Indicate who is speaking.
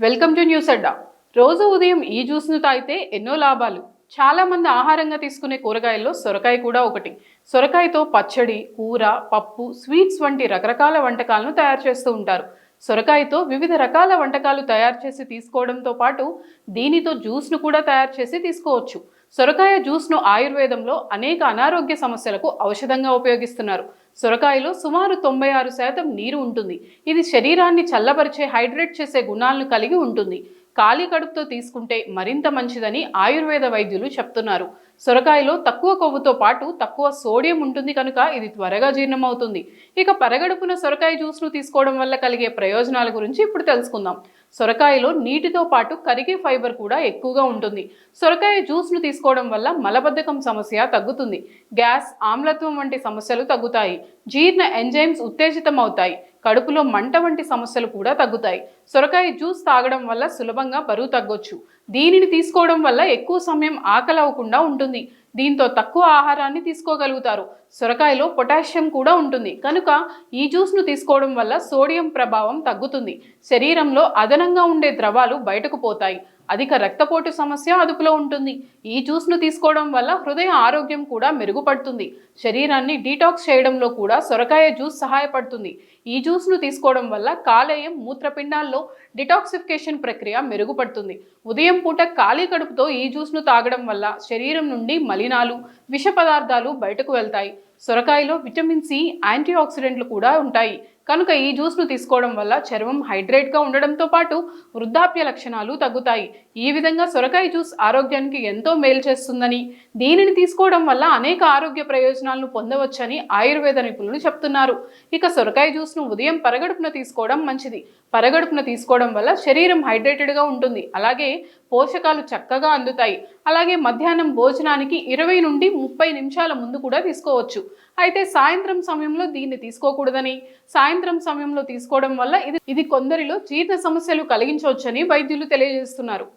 Speaker 1: Welcome to news అడ్డా. రోజు ఉదయం ఈ జ్యూస్ను తాగితే ఎన్నో లాభాలు. చాలా మంది ఆహారంగా తీసుకునే కూరగాయల్లో సొరకాయ కూడా ఒకటి. సొరకాయతో పచ్చడి, కూర, పప్పు, స్వీట్స్ వంటి రకరకాల వంటకాలను తయారు చేస్తూ ఉంటారు. సొరకాయతో వివిధ రకాల వంటకాలు తయారు చేసి తీసుకోవడంతో పాటు దీనితో జ్యూస్ను కూడా తయారు చేసి తీసుకోవచ్చు. సొరకాయ జ్యూస్ను ఆయుర్వేదంలో అనేక అనారోగ్య సమస్యలకు ఔషధంగా ఉపయోగిస్తున్నారు. సొరకాయలో సుమారు 96% నీరు ఉంటుంది. ఇది శరీరాన్ని చల్లబరిచే, హైడ్రేట్ చేసే గుణాలను కలిగి ఉంటుంది. ఖాళీ కడుపుతో తీసుకుంటే మరింత మంచిదని ఆయుర్వేద వైద్యులు చెప్తున్నారు. సొరకాయలో తక్కువ కొవ్వుతో పాటు తక్కువ సోడియం ఉంటుంది కనుక ఇది త్వరగా జీర్ణమవుతుంది. ఇక పరగడుపున సొరకాయ జ్యూస్ను తీసుకోవడం వల్ల కలిగే ప్రయోజనాల గురించి ఇప్పుడు తెలుసుకుందాం. సొరకాయలో నీటితో పాటు కరిగే ఫైబర్ కూడా ఎక్కువగా ఉంటుంది. సొరకాయ జ్యూస్ను తీసుకోవడం వల్ల మలబద్ధకం సమస్య తగ్గుతుంది. గ్యాస్, ఆమ్లత్వం వంటి సమస్యలు తగ్గుతాయి. జీర్ణ ఎంజైమ్స్ ఉత్తేజితం అవుతాయి. కడుపులో మంట వంటి సమస్యలు కూడా తగ్గుతాయి. సొరకాయ జ్యూస్ తాగడం వల్ల సులభంగా బరువు తగ్గొచ్చు. దీనిని తీసుకోవడం వల్ల ఎక్కువ సమయం ఆకలి అవ్వకుండా ఉంటుంది. దీంతో తక్కువ ఆహారాన్ని తీసుకోగలుగుతారు. సొరకాయలో పొటాషియం కూడా ఉంటుంది కనుక ఈ జ్యూస్ను తీసుకోవడం వల్ల సోడియం ప్రభావం తగ్గుతుంది. శరీరంలో అదనంగా ఉండే ద్రవాలు బయటకు పోతాయి. అధిక రక్తపోటు సమస్య అదుపులో ఉంటుంది. ఈ జ్యూస్ను తీసుకోవడం వల్ల హృదయ ఆరోగ్యం కూడా మెరుగుపడుతుంది. శరీరాన్ని డీటాక్స్ చేయడంలో కూడా సొరకాయ జ్యూస్ సహాయపడుతుంది. ఈ జ్యూస్ను తీసుకోవడం వల్ల కాలేయం, మూత్రపిండాల్లో డిటాక్సిఫికేషన్ ప్రక్రియ మెరుగుపడుతుంది. ఉదయం పూట ఖాళీ కడుపుతో ఈ జ్యూస్ను తాగడం వల్ల శరీరం నుండి మలినాలు, విష పదార్థాలు బయటకు వెళ్తాయి. సొరకాయలో విటమిన్ సి, యాంటీ ఆక్సిడెంట్లు కూడా ఉంటాయి కనుక ఈ జ్యూస్ను తీసుకోవడం వల్ల చర్మం హైడ్రేట్గా ఉండడంతో పాటు వృద్ధాప్య లక్షణాలు తగ్గుతాయి. ఈ విధంగా సొరకాయ జ్యూస్ ఆరోగ్యానికి ఎంతో మేలు చేస్తుందని, దీనిని తీసుకోవడం వల్ల అనేక ఆరోగ్య ప్రయోజనాలను పొందవచ్చని ఆయుర్వేద నిపుణులు చెప్తున్నారు. ఇక సొరకాయ జ్యూస్ను ఉదయం పరగడుపున తీసుకోవడం మంచిది. పరగడుపున తీసుకోవడం వల్ల శరీరం హైడ్రేటెడ్గా ఉంటుంది. అలాగే పోషకాలు చక్కగా అందుతాయి. అలాగే మధ్యాహ్నం భోజనానికి 20 నుండి 30 నిమిషాల ముందు కూడా తీసుకోవచ్చు. అయితే సాయంత్రం సమయంలో దీన్ని తీసుకోకూడదని, సాయంత్రం సమయంలో తీసుకోవడం వల్ల ఇది కొందరిలో జీర్ణ సమస్యలు కలిగించవచ్చని వైద్యులు తెలియజేస్తున్నారు.